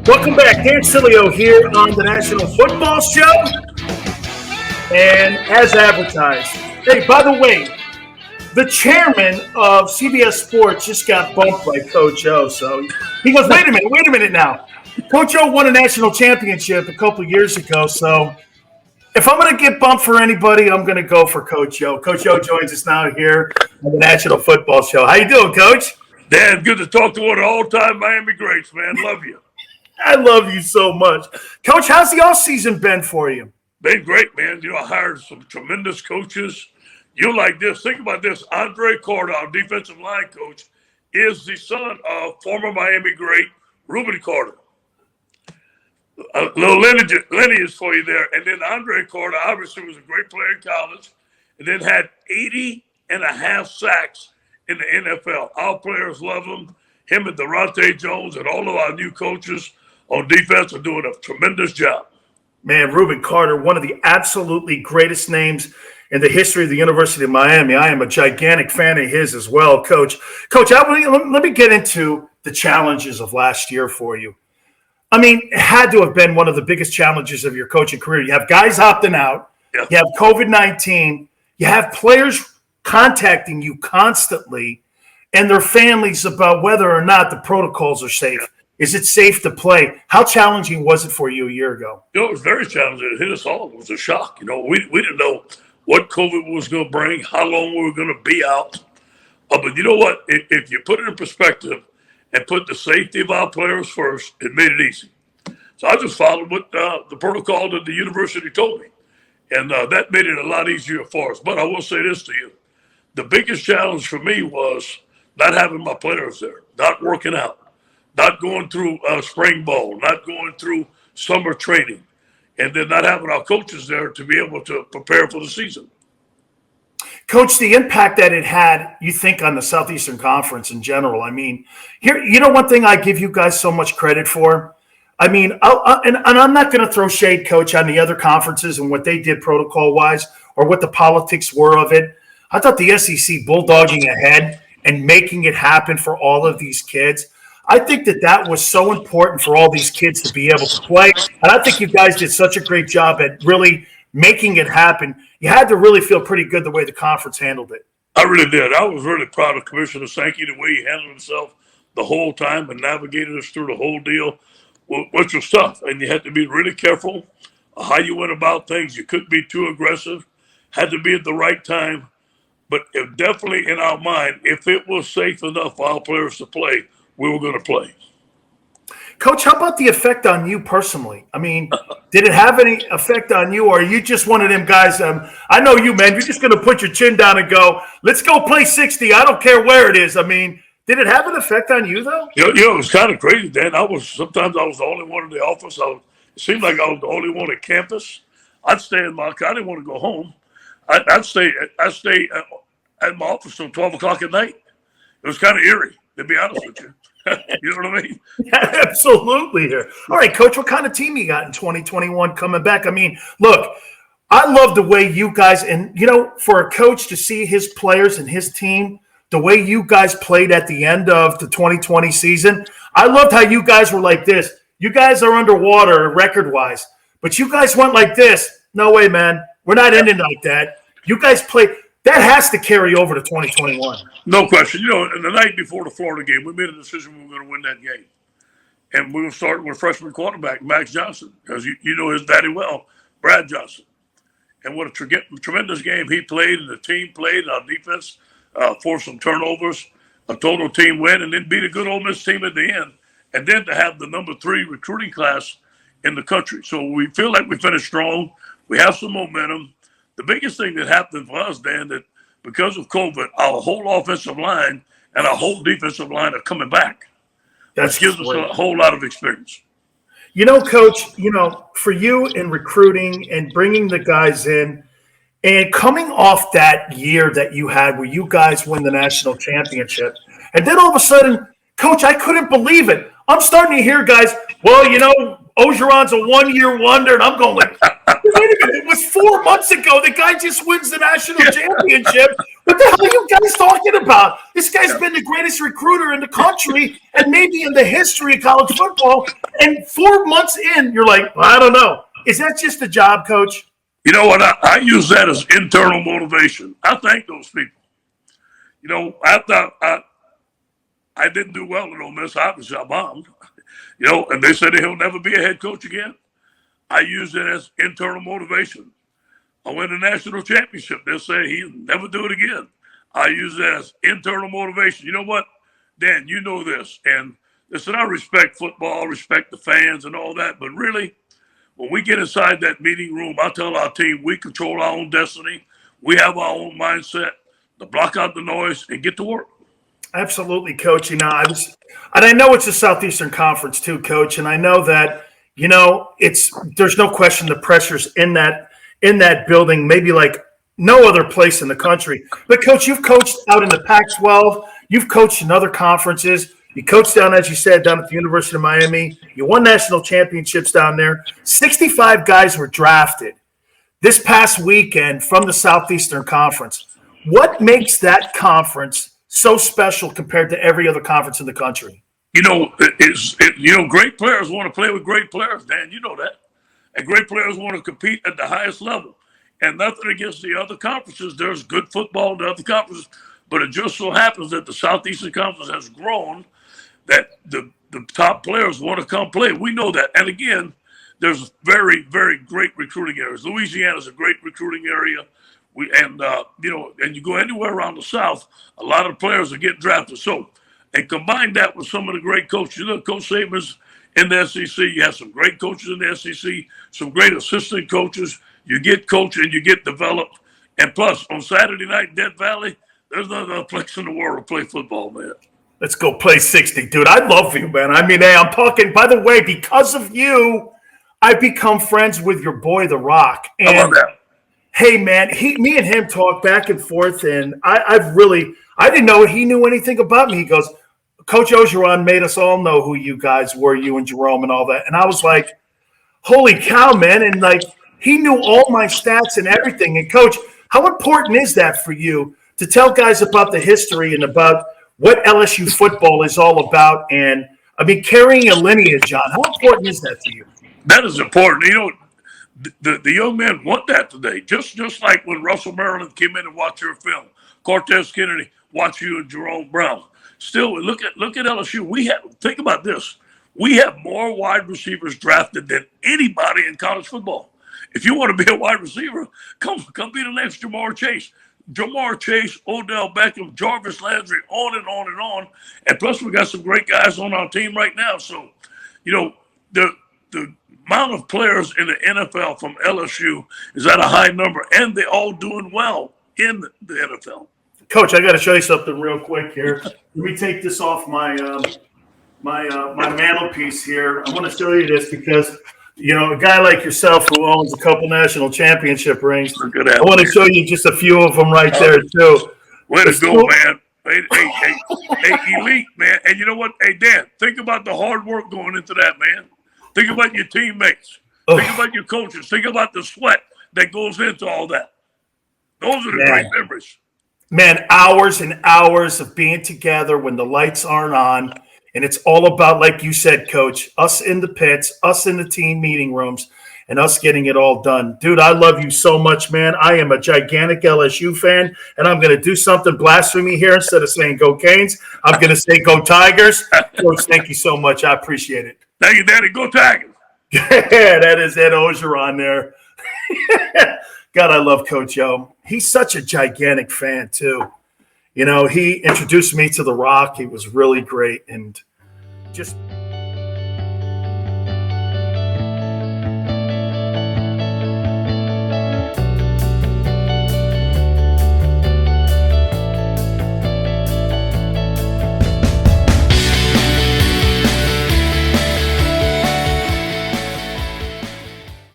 Welcome back. Dan Cilio here on the National Football Show. And as advertised, hey, by the way, the chairman of CBS Sports just got bumped by Coach O. So he goes, wait a minute now. Coach O won a national championship a couple of years ago. So if I'm going to get bumped for anybody, I'm going to go for Coach O. Coach O joins us now here on the National Football Show. How you doing, Coach? Dan, good to talk to one of the all-time Miami greats, man. Love you. I love you so much. Coach, how's the offseason been for you? Been great, man. I hired some tremendous coaches. You like this. Think about this. Andre Carter, our defensive line coach, is the son of former Miami great Reuben Carter. A little lineage for you there. And then Andre Carter obviously was a great player in college and then had 80 and a half sacks in the NFL. Our players love him. Him and Durante Jones and all of our new coaches on defense are doing a tremendous job. Man, Reuben Carter, one of the absolutely greatest names in the history of the University of Miami. I am a gigantic fan of his as well, Coach. Coach, let me get into the challenges of last year for you. I mean, it had to have been one of the biggest challenges of your coaching career. You have guys opting out. Yeah. You have COVID-19. You have players contacting you constantly and their families about whether or not the protocols are safe. Is it safe to play? How challenging was it for you a year ago? It was very challenging. It hit us all. It was a shock. We didn't know what COVID was going to bring, how long we were going to be out. But you know what? If you put it in perspective and put the safety of our players first, it made it easy. So I just followed what the protocol that the university told me. And that made it a lot easier for us. But I will say this to you. The biggest challenge for me was not having my players there, not working out, not going through spring ball, not going through summer training, and then not having our coaches there to be able to prepare for the season. Coach, the impact that it had, you think, on the Southeastern Conference in general. I mean, here, one thing I give you guys so much credit for. I mean, and I'm not going to throw shade, Coach, on the other conferences and what they did protocol-wise or what the politics were of it. I thought the SEC bulldogging ahead and making it happen for all of these kids. I think that was so important for all these kids to be able to play. And I think you guys did such a great job at really making it happen. You had to really feel pretty good the way the conference handled it. I really did. I was really proud of Commissioner Sankey, the way he handled himself the whole time and navigated us through the whole deal, which was tough. And you had to be really careful how you went about things. You couldn't be too aggressive. Had to be at the right time. But definitely in our mind, if it was safe enough for our players to play, we were going to play. Coach, how about the effect on you personally? I mean, did it have any effect on you, or are you just one of them guys? I know you, man. You're just going to put your chin down and go, let's go play 60. I don't care where it is. I mean, did it have an effect on you, though? It was kind of crazy, Dan. Sometimes I was the only one in the office. It seemed like I was the only one at campus. I'd stay in my car. I didn't want to go home. I'd stay at my office till 12 o'clock at night. It was kind of eerie, to be honest with you. You know what I mean? Yeah, absolutely. All right, Coach, what kind of team you got in 2021 coming back? I mean, look, I love the way you guys, and, for a coach to see his players and his team, the way you guys played at the end of the 2020 season, I loved how you guys were like this. You guys are underwater record-wise, but you guys went like this. No way, man. We're not ending like that. You guys played. That has to carry over to 2021. No question. The night before the Florida game, we made a decision we were going to win that game. And we were starting with freshman quarterback, Max Johnson, because you know his daddy well, Brad Johnson. And what a tremendous game he played and the team played, and our defense forced some turnovers, a total team win, and then beat a good Ole Miss team at the end. And then to have the number 3 recruiting class in the country. So we feel like we finished strong. We have some momentum. The biggest thing that happened for us, Dan, that because of COVID, our whole offensive line and our whole defensive line are coming back. That gives us a whole lot of experience. Coach, for you in recruiting and bringing the guys in and coming off that year that you had where you guys win the national championship, and then all of a sudden, Coach, I couldn't believe it. I'm starting to hear guys, Orgeron's a 1-year wonder, and I'm going like, wait a minute, it was 4 months ago. The guy just wins the national championship. What the hell are you guys talking about? This guy's been the greatest recruiter in the country and maybe in the history of college football. And 4 months in, you're like, well, I don't know. Is that just a job, Coach? You know what? I use that as internal motivation. I thank those people. You know, after I didn't do well at Ole Miss, obviously I bombed. You know, and they said he'll never be a head coach again. I use it as internal motivation. I win a national championship. They'll say he'll never do it again. I use it as internal motivation. You know what, Dan, you know this. And listen, I respect football, respect the fans and all that. But really, when we get inside that meeting room, I tell our team we control our own destiny. We have our own mindset to block out the noise and get to work. Absolutely, Coach. You know, I know it's a Southeastern Conference too, Coach. And I know that, you know, there's no question the pressure's in that building, maybe like no other place in the country. But, Coach, you've coached out in the Pac-12. You've coached in other conferences. You coached down, as you said, down at the University of Miami. You won national championships down there. 65 guys were drafted this past weekend from the Southeastern Conference. What makes that conference so special compared to every other conference in the country? You know, great players want to play with great players, Dan. You know that. And great players want to compete at the highest level. And nothing against the other conferences. There's good football in the other conferences. But it just so happens that the Southeastern Conference has grown that the top players want to come play. We know that. And again, there's very, very great recruiting areas. Louisiana is a great recruiting area. And you go anywhere around the South, a lot of players are getting drafted. So, and combine that with some of the great coaches. Look, Coach Saban's in the SEC. You have some great coaches in the SEC, some great assistant coaches. You get coached and you get developed. And plus, on Saturday night, Death Valley, there's not another place in the world to play football, man. Let's go play 60. Dude, I love you, man. I mean, hey, I'm talking, by the way, because of you, I've become friends with your boy, The Rock. And how about that? Hey, man, me and him talk back and forth, and I didn't know he knew anything about me. He goes, Coach Orgeron made us all know who you guys were, you and Jerome and all that. And I was like, holy cow, man. And, like, he knew all my stats and everything. And, Coach, how important is that for you to tell guys about the history and about what LSU football is all about? And, I mean, carrying a lineage on, how important is that to you? That is important. You know, the young men want that today. Just like when Russell Maryland came in and watched your film, Cortez Kennedy watch you and Jerome Brown. Still, look at LSU. Think about this. We have more wide receivers drafted than anybody in college football. If you want to be a wide receiver, come be the next Jamar Chase. Jamar Chase, Odell Beckham, Jarvis Landry, on and on and on. And plus, we got some great guys on our team right now. So, you know, the amount of players in the NFL from LSU is at a high number, and they're all doing well in the NFL. Coach, I got to show you something real quick here. Let me take this off my mantelpiece here. I want to show you this because, you know, a guy like yourself who owns a couple national championship rings, I want to show you just a few of them right there, too. Way to go, man. Hey, elite, man. And you know what? Hey, Dan, think about the hard work going into that, man. Think about your teammates. Think about your coaches. Think about the sweat that goes into all that. Those are the great memories. Man, hours and hours of being together when the lights aren't on. And it's all about, like you said, Coach, us in the pits, us in the team meeting rooms, and us getting it all done. Dude, I love you so much, man. I am a gigantic LSU fan, and I'm going to do something blasphemy here. Instead of saying go Canes, I'm going to say go Tigers. Coach, thank you so much. I appreciate it. Thank you, Daddy. Go Tigers. Yeah, that is Ed Orgeron there. God, I love Coach O. He's such a gigantic fan, too. You know, he introduced me to The Rock. He was really great and just –